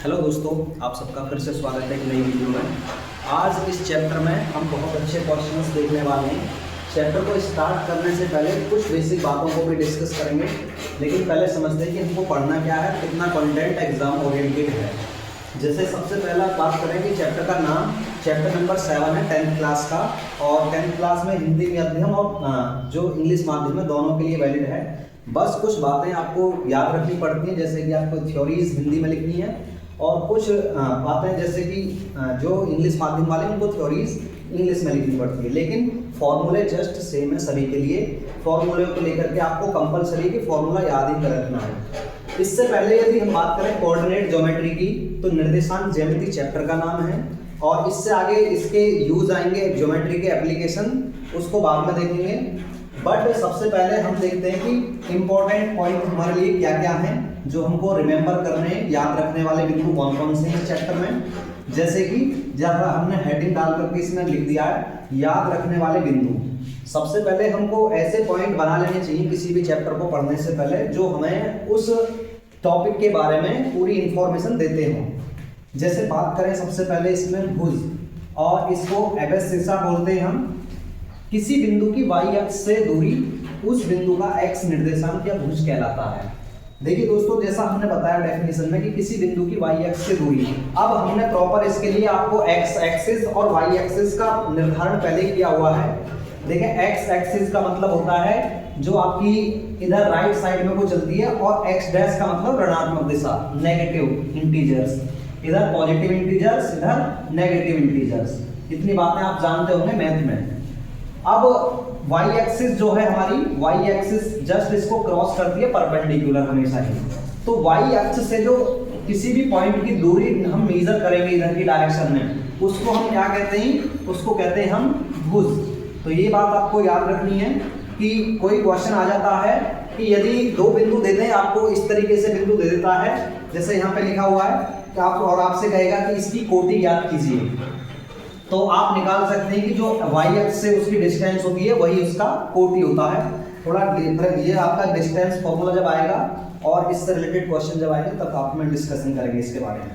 Hello दोस्तों, आप सबका फिर से स्वागत है एक नई वीडियो में। आज इस चैप्टर में हम बहुत अच्छे क्वेश्चंस देखने वाले हैं। चैप्टर को स्टार्ट करने से पहले कुछ बेसिक बातों को भी डिस्कस करेंगे, लेकिन पहले समझते हैं कि हमको पढ़ना क्या है, कितना कंटेंट एग्जाम ओरिएंटेड है। जैसे सबसे पहला बात करें कि चैप्टर का नाम चैप्टर नंबर 7 है 10th क्लास का, और 10th क्लास में हिंदी माध्यम और जो इंग्लिश माध्यम है दोनों के लिए वैलिड है। बस कुछ बातें आपको याद रखनी पड़ती हैं, जैसे कि आपको थ्योरीज हिंदी में लिखनी है और कुछ बातें जैसे कि जो इंग्लिश माध्यम वाले उनको थ्योरीज इंग्लिश में लिखनी पड़ती है, लेकिन फॉर्मूले जस्ट सेम है सभी के लिए। फॉर्मूले को लेकर के आपको कंपलसरी कि फॉर्मूला याद ही कर रखना है। इससे पहले यदि हम बात करें कोऑर्डिनेट ज्योमेट्री की, तो निर्देशांक ज्यामिति चैप्टर का नाम है, और इससे आगे इसके यूज आएंगे ज्योमेट्री के एप्लीकेशन, उसको बाद में देखेंगे। बट सबसे पहले हम देखते हैं कि इंपॉर्टेंट पॉइंट हमारे लिए क्या क्या हैं, जो हमको रिमेंबर करने याद रखने वाले बिंदु कौन कौन से हैं चैप्टर में। जैसे कि जब हमने हेडिंग डाल करके इसमें लिख दिया है याद रखने वाले बिंदु। सबसे पहले हमको ऐसे पॉइंट बना लेने चाहिए किसी भी चैप्टर को पढ़ने से पहले जो हमें उस टॉपिक के बारे में पूरी इंफॉर्मेशन देते हों। जैसे बात करें सबसे पहले इसमें भुज, और इसको एबसिस्सा बोलते हैं हम। किसी बिंदु की y अक्ष से दूरी उस बिंदु का x निर्देशांक या भुज कहलाता है। देखिए दोस्तों, जैसा हमने बताया डेफिनेशन में कि किसी बिंदु की y अक्ष से दूरी, अब हमने प्रॉपर इसके लिए आपको x एक्सिस और y एक्सिस का निर्धारण पहले ही किया हुआ है। देखिए x एक्सिस का मतलब होता है जो आपकी इधर राइट साइड में वो चलती है, और x डैश का मतलब ऋणात्मक दिशा, नेगेटिव इंटीजर्स, इधर पॉजिटिव इंटीजर्स, इधर नेगेटिव इंटीजर्स। इतनी बातें आप जानते होंगे मैथ में। अब y एक्सिस जो है हमारी, y एक्सिस जस्ट इसको क्रॉस करती है परपेंडिकुलर हमेशा ही। तो y अक्ष से जो किसी भी पॉइंट की दूरी हम मेजर करेंगे इधर की डायरेक्शन में, उसको हम क्या कहते हैं, उसको कहते हैं हम भुज। तो ये बात आपको याद रखनी है कि कोई क्वेश्चन आ जाता है कि यदि दो बिंदु देते हैं, आपको इस तरीके से बिंदु दे देता है, जैसे यहाँ पे लिखा हुआ है कि आप, और आपसे कहेगा कि इसकी कोटि ज्ञात कीजिए, तो आप निकाल सकते हैं कि जो y अक्ष से उसकी डिस्टेंस होती है वही उसका कोटि होता है। थोड़ा डिफरेंट, ये आपका डिस्टेंस फॉर्मूला जब आएगा और इससे रिलेटेड क्वेश्चन जब आएंगे तब आप में डिस्कशन करेंगे इसके बारे में।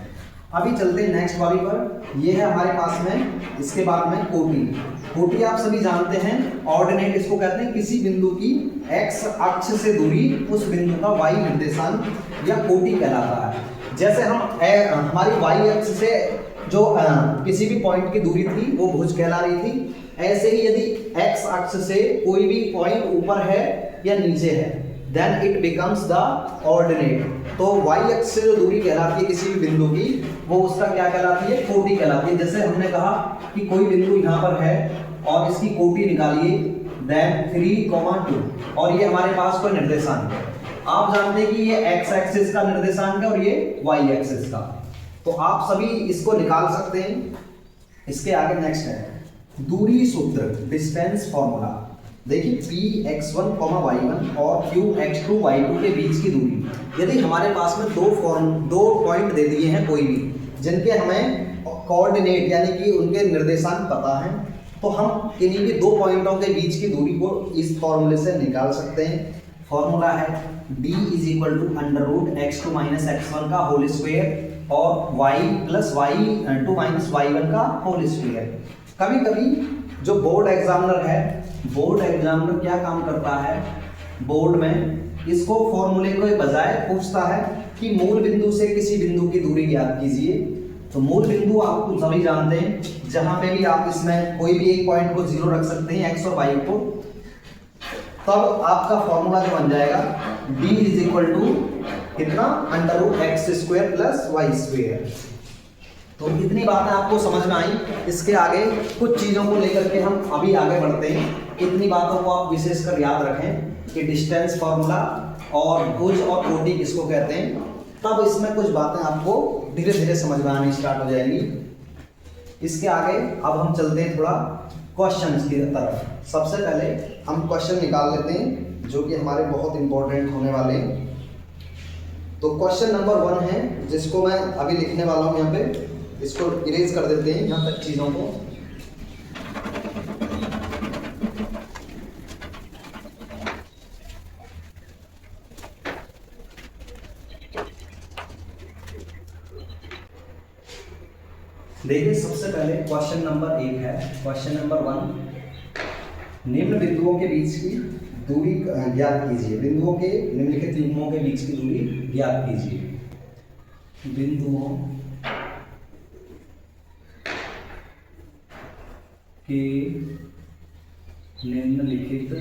अभी चलते हैं नेक्स्ट वाली पर। ये है हमारे पास में, इसके बाद में कोटि। कोटि आप सभी जानते हैं, ऑर्डिनेट इसको कहते हैं, किसी बिंदु की x अक्ष से दूरी उस बिंदु का y निर्देशांक या कोटि कहलाता है। जैसे हम हमारी y अक्ष से जो किसी भी पॉइंट की दूरी थी वो भुज कहला रही थी, ऐसे ही यदि x अक्ष से कोई भी पॉइंट ऊपर है या नीचे है, then it becomes the ordinate. तो y अक्ष से जो दूरी कहलाती है किसी भी बिंदु की, वो उसका क्या कहलाती है, कोटि कहलाती है। जैसे हमने कहा कि कोई बिंदु यहाँ पर है और इसकी कोटि निकालिए, देन 3, 2, और ये हमारे पास कोई निर्देशांक है। आप जानते हैं कि ये x एक्सिस का निर्देशांक है और ये y एक्सिस का, तो आप सभी इसको निकाल सकते हैं। इसके आगे नेक्स्ट है दूरी सूत्र, डिस्टेंस फॉर्मूला। देखिए px1, y1 और qx2, y2 के बीच की दूरी, यदि हमारे पास में दो पॉइंट दे दिए हैं कोई भी, जिनके हमें कोऑर्डिनेट यानी कि उनके निर्देशांक पता है, तो हम किन्हीं भी दो पॉइंटों के बीच की दूरी को इस फॉर्मूले से निकाल सकते हैं। फॉर्मूला है d = x2 - x1 का होल स्क्वायर और y + y2 - y1 का होल स्क्वायर। कभी कभी जो बोर्ड एग्जामिनर है, बोर्ड एग्जामिनर क्या काम करता है, बोर्ड में इसको फॉर्मूले के बजाय पूछता है कि मूल बिंदु से किसी बिंदु की दूरी ज्ञात कीजिए। तो मूल बिंदु आप सभी जानते हैं, जहां पे भी आप इसमें कोई भी एक पॉइंट को 0 रख सकते हैं, x और y को, तब आपका फॉर्मूला जो बन जाएगा d = कितना, √x² + y²। तो इतनी बातें आपको समझ में आई। इसके आगे कुछ चीज़ों को लेकर के हम अभी आगे बढ़ते हैं। इतनी बातों को आप विशेषकर याद रखें कि डिस्टेंस फॉर्मूला और भुज और कोटि किसको कहते हैं, तब इसमें कुछ बातें आपको धीरे धीरे समझ में आनी स्टार्ट हो जाएंगी। इसके आगे अब हम चलते हैं थोड़ा क्वेश्चंस की तरफ। सबसे पहले हम क्वेश्चन निकाल लेते हैं जो कि हमारे बहुत इंपॉर्टेंट होने वाले हैं। तो क्वेश्चन नंबर 1 है, जिसको मैं अभी लिखने वाला हूँ यहाँ पे, इसको इरेज कर देते हैं यहाँ तक चीज़ों को। देखिए सबसे पहले क्वेश्चन नंबर 1 है। क्वेश्चन नंबर 1, निम्न बिंदुओं के बीच की दूरी ज्ञात कीजिए। बिंदुओं के निम्नलिखित युग्मों के बीच की दूरी ज्ञात कीजिए। बिंदुओं के निम्नलिखित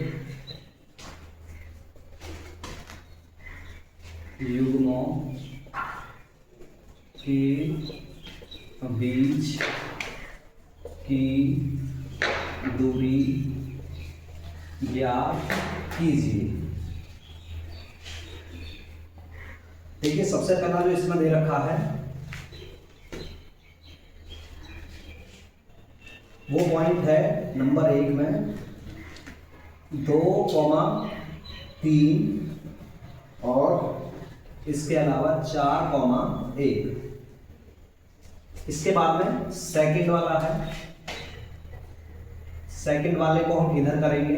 युग्मों के बीच की दूरी ज्ञात कीजिए। ठीक है, सबसे पहला जो इसमें दे रखा है वो पॉइंट है नंबर 1 में 2,3 और इसके अलावा 4,1। इसके बाद में सेकंड वाला है। सेकंड वाले को हम इधर करेंगे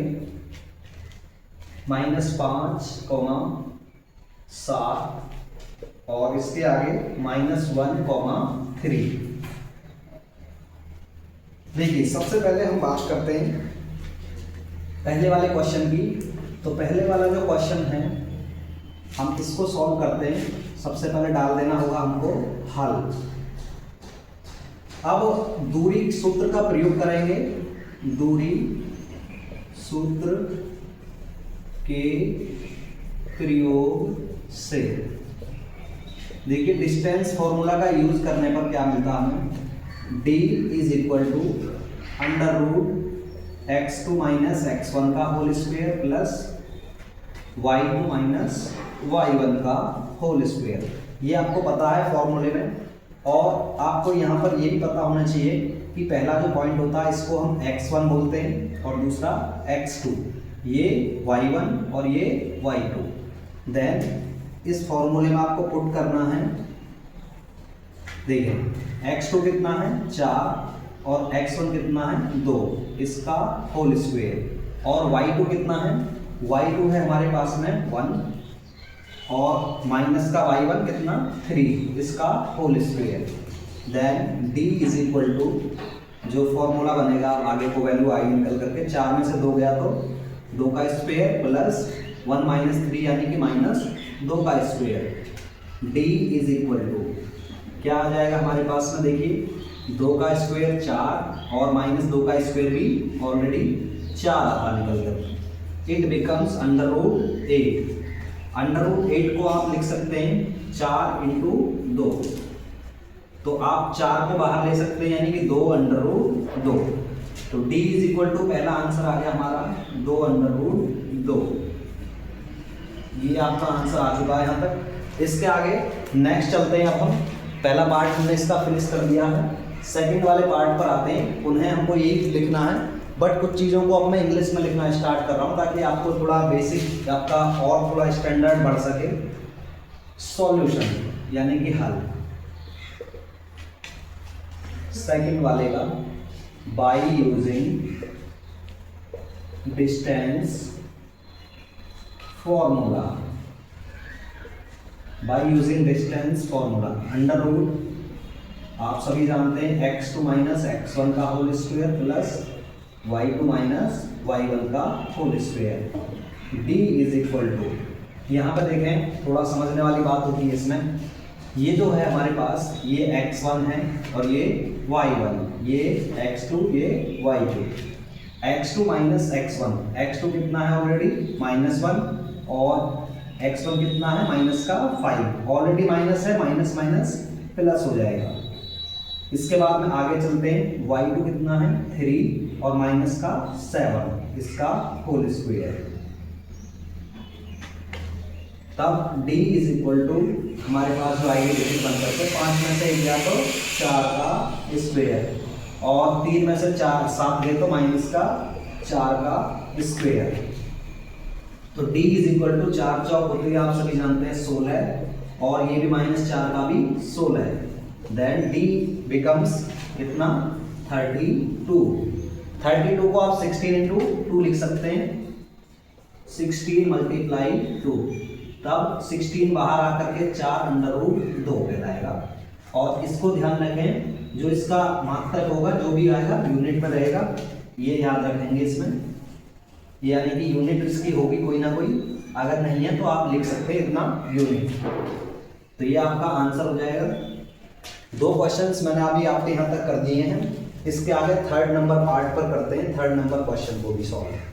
-5,7 और इसके आगे -1,3। देखिए सबसे पहले हम बात करते हैं पहले वाले क्वेश्चन की। तो पहले वाला जो क्वेश्चन है हम इसको सॉल्व करते हैं। सबसे पहले डाल देना होगा हमको हल। अब दूरी सूत्र का प्रयोग करेंगे। दूरी सूत्र के प्रयोग से देखिए डिस्टेंस फॉर्मूला का यूज करने पर क्या मिलता है हमें, d is equal to √x2 minus x1 का whole square plus y2 minus y1 का होल स्क्वायर। ये आपको पता है फॉर्मूले में। और आपको यहाँ पर ये भी पता होना चाहिए कि पहला जो पॉइंट होता है इसको हम x1 बोलते हैं और दूसरा x2, ये y1 और ये y2। देन इस फॉर्मूले में आपको पुट करना है। देखिए x2 कितना है 4 और x1 कितना है 2, इसका होल स्क्वायर। और y2 कितना है, y2 है हमारे पास में 1 और माइनस का y1 कितना 3, इसका whole square. Then d is equal to जो फॉर्मूला बनेगा आगे को वैल्यू आई निकल करके 4 में से 2 गया तो 2 का स्क्वायर प्लस 1 माइनस 3 यानी कि -2 का square. d is equal to क्या आ जाएगा हमारे पास में, देखिए 2 का स्क्वायर 4 और -2 का स्क्वायर भी ऑलरेडी 4 आता निकल कर। It becomes √8। √8 को आप लिख सकते हैं 4 × 2। तो आप 4 को बाहर ले सकते हैं यानी कि 2 √2। तो d इज इक्वल टू पहला आंसर आ गया हमारा 2 √2। ये आपका आंसर आ चुका है यहाँ तक। इसके आगे नेक्स्ट चलते हैं। अब हम पहला पार्ट हमने इसका फिनिश कर दिया है। सेकंड वाले पार्ट पर आते हैं। उन्हें हमको यही लिखना है, बट कुछ चीज़ों को अब मैं इंग्लिश में लिखना स्टार्ट कर रहा हूँ ताकि आपको थोड़ा बेसिक आपका और थोड़ा स्टैंडर्ड बढ़ सके। सॉल्यूशन यानी कि हल। सेकंड वाले का bye using distance formula. Bye using distance formula √ आप सभी जानते हैं x2 माइनस x1 का whole square plus y2 minus y1 का whole square. d is equal to, यहाँ पर देखें थोड़ा समझने वाली बात होती है इसमें। ये जो है हमारे पास ये x1 है और ये y1, ये x2 ये y2। x2 minus x1, x2 कितना है ऑलरेडी -1 और x1 कितना है -5। ऑलरेडी माइनस है, माइनस माइनस प्लस हो जाएगा। इसके बाद में आगे चलते हैं। y2 कितना है 3 और -7, इसका होल स्क्वायर। तब d इज इक्वल टू हमारे पास जो आएगी डिजिट बन करके 5 में से 1 गया तो 4 का स्क्वायर और 3 में से 7 गए तो -4 का स्क्वायर। तो d इज इक्वल टू 4 चौक होती है आप सभी जानते हैं 16 और ये भी -4 का भी 16 है। देन d बिकम्स कितना 32। 32 को आप 16 × 2 लिख सकते हैं। 16 × 2, तब 16 बाहर आकर के 4 √2 कहलाएगा। और इसको ध्यान रखें जो इसका मात्रक होगा जो भी आएगा यूनिट में रहेगा, ये याद रखेंगे इसमें, यानी कि यूनिट इसकी होगी कोई ना कोई, अगर नहीं है तो आप लिख सकते हैं इतना यूनिट। तो ये आपका आंसर हो जाएगा। 2 क्वेश्चंस मैंने अभी आपके यहाँ तक कर दिए हैं। इसके आगे 3rd नंबर पार्ट पर करते हैं, 3rd नंबर क्वेश्चन को भी सॉल्व।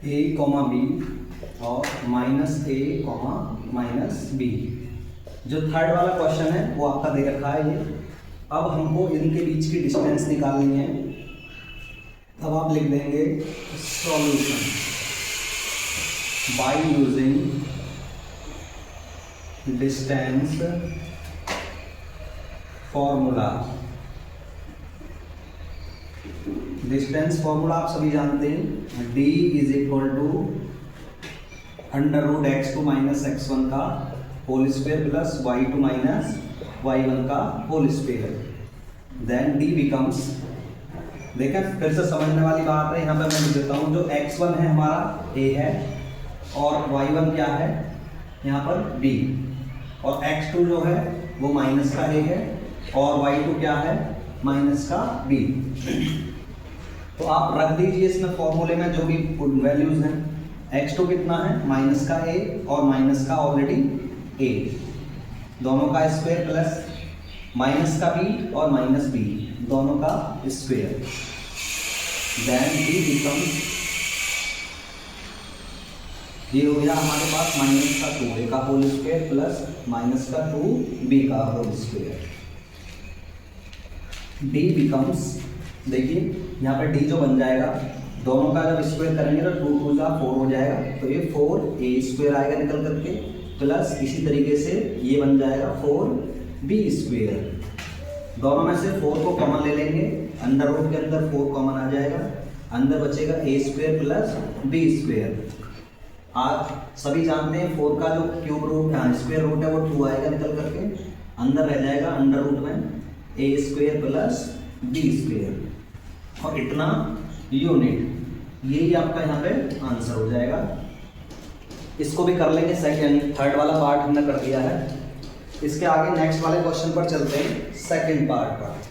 a, b और -a, -b। जो 3rd वाला क्वेश्चन है वो आपका दे रखा है ये। अब हमको इनके बीच की डिस्टेंस निकालनी है। अब आप लिख देंगे solution by using distance formula. Distance formula आप सभी जानते हैं, d is equal to √x2 - x1 का whole square plus y2 - y1 का whole square. Then d becomes, देखें फिर से समझने वाली बात है, यहाँ पे मैं लिख देता हूँ, जो x1 है हमारा a है और y1 क्या है यहाँ पर b, और x2 जो है वो माइनस का a है और y2 क्या है माइनस का b। तो आप रख दीजिए इसमें फॉर्मूले में जो भी वैल्यूज हैं। x2 कितना है माइनस का a और माइनस का ऑलरेडी a, दोनों का स्क्वायर प्लस माइनस का b और माइनस b दोनों का स्क्वायर। देन d बिकम्स, ये हो गया हमारे पास माइनस का 2a का होल स्क्वायर प्लस माइनस का 2b का होल स्क्वायर। d बिकम्स, देखिए यहाँ पे d जो बन जाएगा, दोनों का जब स्क्वायर करेंगे तो 2 2 जा 4 हो जाएगा, तो ये 4a स्क्वायर आएगा निकल करके, प्लस इसी तरीके से ये बन जाएगा 4b स्क्वायर। दोनों में से 4 को कॉमन ले लेंगे, अंडर रूट के अंदर 4 कॉमन आ जाएगा, अंदर बचेगा a square plus b square. आप सभी जानते हैं 4 का जो क्यूब रूट स्क्वायर रूट है वो 2 आएगा निकल करके, अंदर रह जाएगा अंडर रूट में a square plus b square और इतना यूनिट। यही आपका यहाँ पे आंसर हो जाएगा। इसको भी कर लेंगे, 3rd वाला पार्ट हमने कर दिया है। इसके आगे नेक्स्ट वाले क्वेश्चन पर चलते हैं, 2nd पार्ट पर।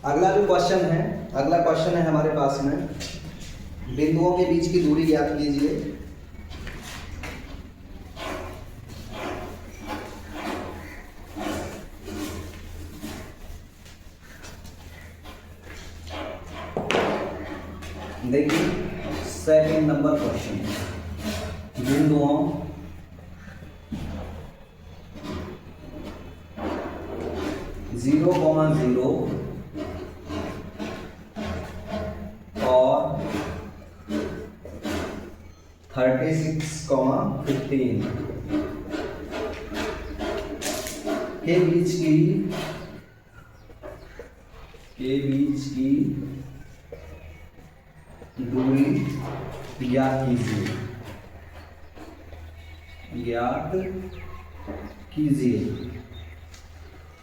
अगला जो क्वेश्चन है, अगला क्वेश्चन है हमारे पास में, बिंदुओं के बीच की दूरी ज्ञात कीजिए। देखिए 2nd नंबर क्वेश्चन, बिंदुओं (0, 0 और 36, 15 के बीच की दूरी ज्ञात कीजिए। ज्ञात कीजिए।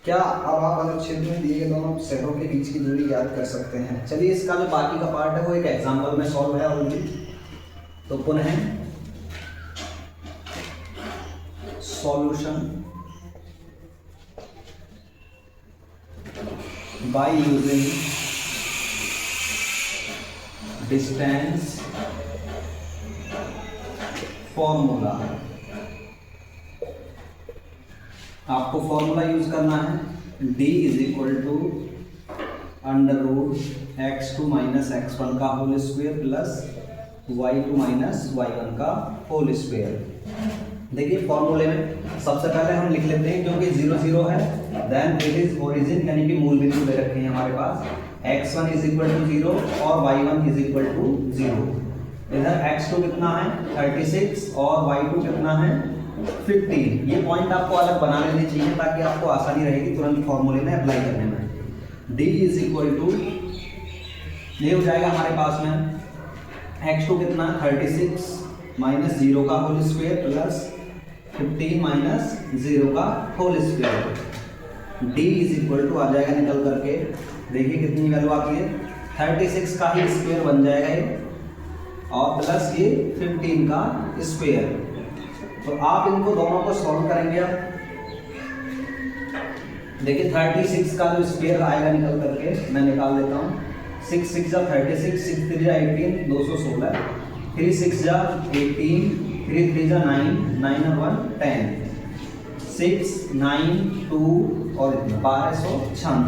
क्या अब आप अलग क्षेत्र में दिए गए दोनों शहरों के बीच की दूरी ज्ञात कर सकते हैं? चलिए इसका जो बाकी का पार्ट है वो एक एग्जाम्पल में सॉल्व है ऑलरेडी, तो पुनः solution by using distance formula. आपको फॉर्मूला यूज करना है, d is equal to under root x2 minus x1 का whole square plus y2 minus y1 का होल स्क्वायर। देखिए फॉर्मूले में सबसे पहले हम लिख लेते हैं, क्योंकि 0 0 है, देन इट इज ओरिजिन यानी कि मूल बिंदु दे रखे हैं हमारे पास, x1 इज इक्वल टू 0 और y1 इज इक्वल टू 0। इधर x2 कितना है 36 और y2 कितना है 15। ये पॉइंट आपको अलग बना लेने चाहिए ताकि आपको आसानी रहेगी तुरंत फॉर्मूले में अप्लाई करने में। d इज इक्वल टू, ये हो जाएगा हमारे पास में x2 कितना 36 माइनस 0 का होल स्क्वायर प्लस 15 माइनस 0 का whole square. d is equal to आ जाएगा निकल करके, देखिए कितनी वैल्यू आती है 36 का ही स्क्वायर बन जाएगा ये, और प्लस ये 15 का स्क्वायर। तो आप इनको दोनों को सॉल्व करेंगे। अब देखिए 36 का जो स्क्वायर आएगा निकल करके मैं निकाल देता हूँ, 6 6 जा 36, 6 3 जा 18, 216, 3 6 जा 18, 3 3 जा 9, 9 और 1 10, 6 9 2 और 1296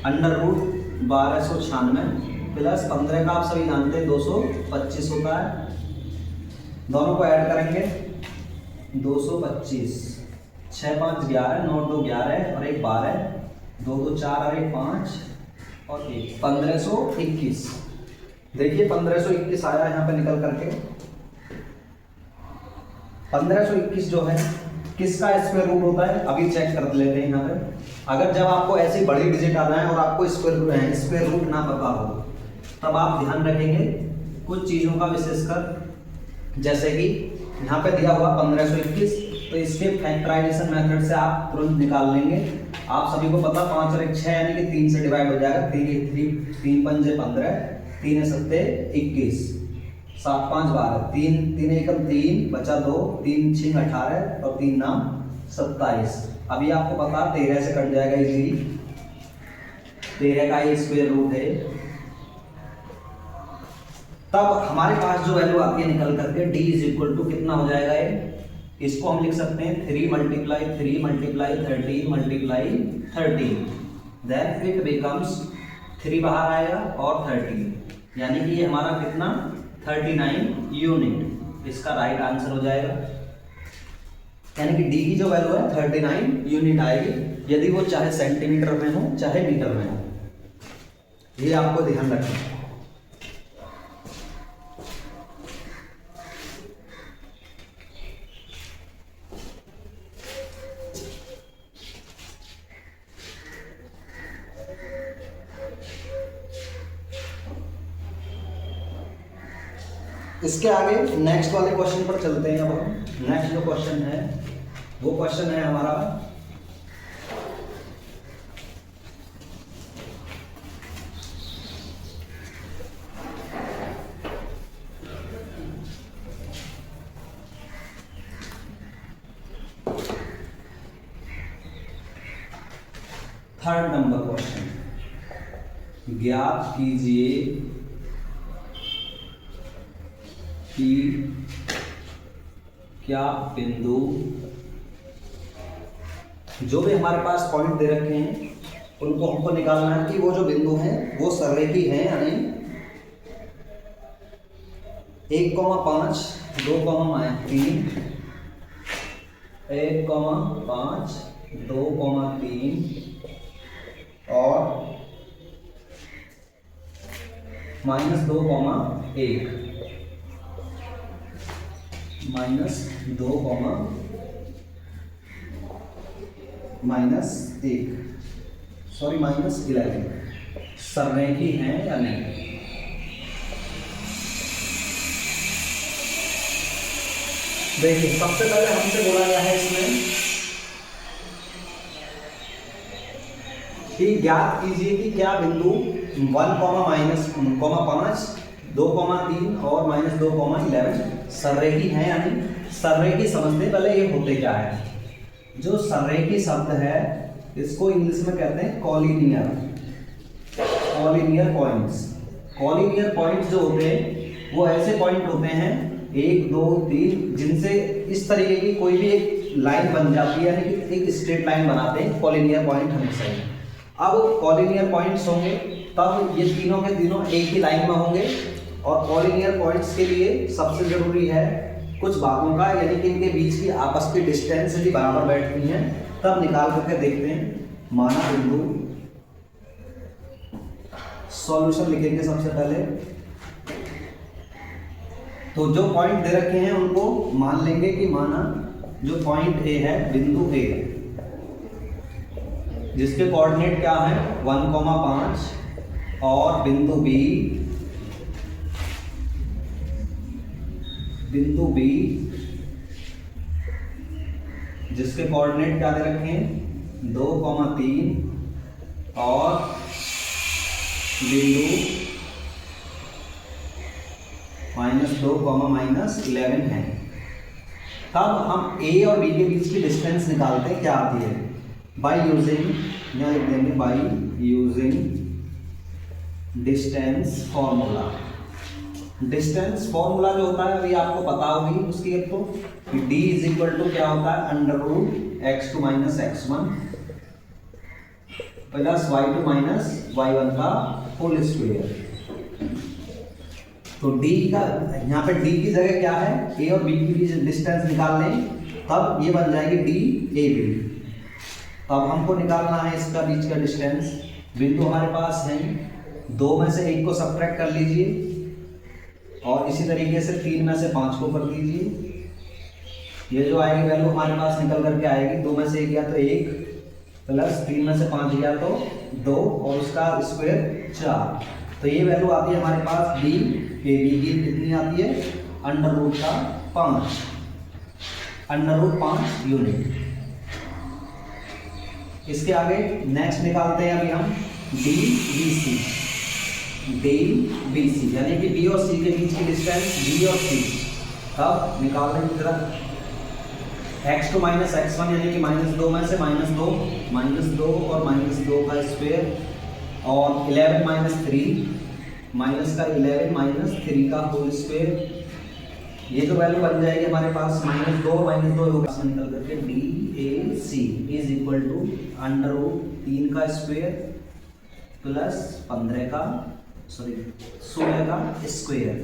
अंडर रूट 1296 प्लस 15 का आप सभी जानते हैं 225 होता है। दोनों को ऐड करेंगे 225, 6 5 11, 9 2 11 और 1 12, 2 2 4 और 1 5 और 1 1521। देखिए 1521 आया यहाँ पे निकल करके। 1521 जो है किसका स्क्वायर रूट होता है अभी चेक कर लेते हैं यहाँ पे। अगर जब आपको ऐसी बड़ी डिजिट आ जाए और आपको स्क्वायर रूट ना पता हो, तब आप ध्यान रखेंगे कुछ चीज़ों का विशेषकर, जैसे कि यहाँ पे दिया हुआ 1521, तो इसके फैक्टराइजेशन मेथड से आप तुरंत निकाल लेंगे। आप सभी को पता 5 और 1 6 यानी कि 3 से डिवाइड हो जाएगा, 3 5 15, 3 7 21, 7 5 12, 3 3 1 3 बचा 2, 3 6 18 और 3 9 27। अभी आपको पता 13 से कट जाएगा इजीली, 13 का ही स्क्वायर रूट है। तब हमारे पास जो वैल्यू आती है निकल करके d इज इक्वल टू कितना हो जाएगा ये, इसको हम लिख सकते हैं 3 multiply 13 multiply 13, then it becomes 3 बाहर आएगा और 13, यानी कि ये हमारा कितना 39 यूनिट, इसका राइट आंसर हो जाएगा। यानी कि d की जो वैल्यू है 39 यूनिट आएगी, यदि वो चाहे सेंटीमीटर में हो चाहे मीटर में हो, ये आपको ध्यान रखना। इसके आगे नेक्स्ट वाले क्वेश्चन पर चलते हैं। अब हम नेक्स्ट जो क्वेश्चन है वो क्वेश्चन है हमारा थर्ड नंबर क्वेश्चन, ज्ञात कीजिए कि क्या बिंदु, जो भी हमारे पास पॉइंट दे रखे हैं उनको हमको निकालना है कि वो जो बिंदु हैं वो सररेखी हैं या नहीं। 1,5 2,3 1,5 2,3 और -2,1 -11 सररेखी हैं या नहीं। देखिए सबसे पहले हमसे बोला गया है इसमें कि ज्ञात कीजिए कि क्या बिंदु 1,-5, 2,3 और -2,11 सररेखी है, यानी सररेखी समझते पहले ये होते क्या है। जो सररेखी शब्द है इसको इंग्लिश में कहते हैं कॉलिनियर पॉइंट्स। कॉलिनियर पॉइंट्स जो होते हैं वो ऐसे पॉइंट होते हैं 1, 2, 3 जिनसे इस तरीके की कोई भी एक लाइन बन जाती है, यानी कि एक स्ट्रेट लाइन बनाते हैं कॉलिनियर पॉइंट हमेशा ही। अब कॉलिनियर पॉइंट्स होंगे तब ये तीनों के तीनों एक ही लाइन में होंगे, और कॉलिनियर पॉइंट्स के लिए सबसे जरूरी है कुछ भागों का, यानी कि इनके बीच की आपस की डिस्टेंस यदि बराबर बैठती हैं तब निकाल करके देखते हैं। माना बिंदु, सॉल्यूशन लिखेंगे सबसे पहले, तो जो पॉइंट दे रखे हैं उनको मान लेंगे कि माना जो पॉइंट ए है, बिंदु ए, जिसके कोऑर्डिनेट क्या है 1,5, और बिंदु बी जिसके कोऑर्डिनेट क्या दे रखे हैं 2,3 और बिंदु -2,-11 है। तब हम ए और बी के बीच की डिस्टेंस निकालते हैं, क्या आती है बाई यूजिंग, यहाँ लिख देंगे by using distance formula. Distance formula जो होता है अभी आपको पता होगी उसकी, एक तो d = क्या होता है √(x2 - x1) + y2 - y1 का होल स्क्वायर। तो d का यहाँ पे d की जगह क्या है, a और b की बीच डिस्टेंस निकाल लें तब ये बन जाएगी DAB। अब हमको निकालना है इसका बीच का डिस्टेंस। बिंदु हमारे पास है, 2 में से 1 को सब्ट्रैक्ट कर लीजिए और इसी तरीके से 3 में से 5 को कर दीजिए। ये जो आएगी वैल्यू हमारे पास निकल करके आएगी, 2 में से 1 गया तो 1 प्लस 3 में से 5 गया तो 2 और उसका स्क्वायर 4। तो ये वैल्यू आती है हमारे पास DAB की कितनी आती है √5 यूनिट। इसके आगे नेक्स्ट निकालते हैं अभी हम DBC, यानी कि B और C के बीच की डिस्टेंस B और C। अब निकाल लेंगे जरा x2 - x1 यानी कि -2 में से -2 और -2 का स्क्वायर, और 11 - 3 -11 - 3 का होल स्क्वायर। ये जो वैल्यू बन जाएगी हमारे पास -2 होगा, निकल करके DAC = √3 का स्क्वायर प्लस 16 का स्क्वायर।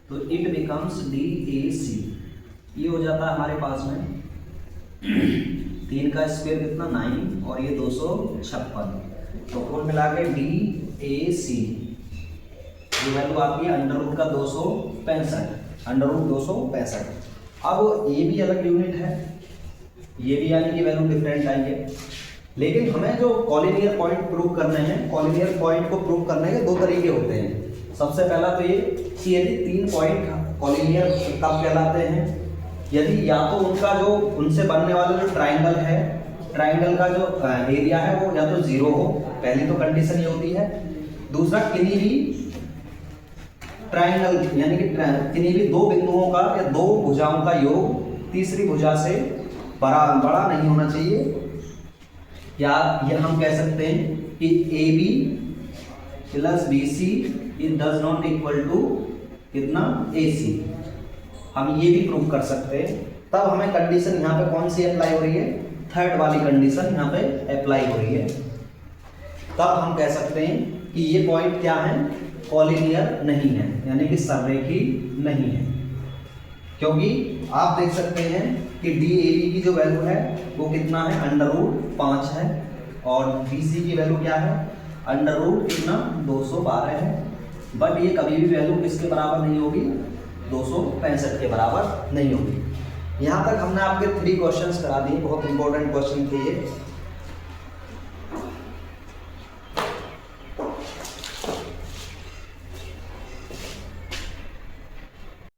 तो इट बिकम्स DAC। ये हो जाता है हमारे पास में 3 का स्क्वायर कितना 9 और ये 256। तो कुल मिला के DAC जो वैल्यू आती है √265। अब ये भी अलग यूनिट है, ये भी यानी कि वैल्यू डिफरेंट आई है। लेकिन हमें जो कॉलिनियर पॉइंट प्रूव करने हैं, कॉलिनियर पॉइंट को प्रूव करने के 2 तरीके होते हैं। सबसे पहला तो ये कि यदि 3 पॉइंट कॉलिनियर कब कहलाते हैं, यदि या तो उनका जो उनसे बनने वाला जो ट्राइंगल है, ट्राइंगल का जो एरिया है वो या तो 0 हो, पहली तो कंडीशन ये होती है। दूसरा किन्हीं भी ट्राइंगल यानी कि किन्हीं भी 2 बिंदुओं का या 2 भुजाओं का योग तीसरी भुजा से बड़ा नहीं होना चाहिए, या ये हम कह सकते हैं कि AB + BC does not equal to कितना AC। हम ये भी प्रूव कर सकते हैं। तब हमें कंडीशन यहाँ पे कौन सी अप्लाई हो रही है, थर्ड वाली कंडीशन यहाँ पे अप्लाई हो रही है। तब हम कह सकते हैं कि ये पॉइंट क्या है, कॉलिनियर नहीं है, यानी कि सररेखी नहीं है। क्योंकि आप देख सकते हैं कि DAB की जो वैल्यू है वो कितना है √5 है, और BC की वैल्यू क्या है √212 है। बट ये कभी भी वैल्यू किसके बराबर नहीं होगी, 265 के बराबर नहीं होगी। यहाँ तक हमने आपके 3 क्वेश्चंस करा दिए, बहुत इंपॉर्टेंट क्वेश्चन थे ये।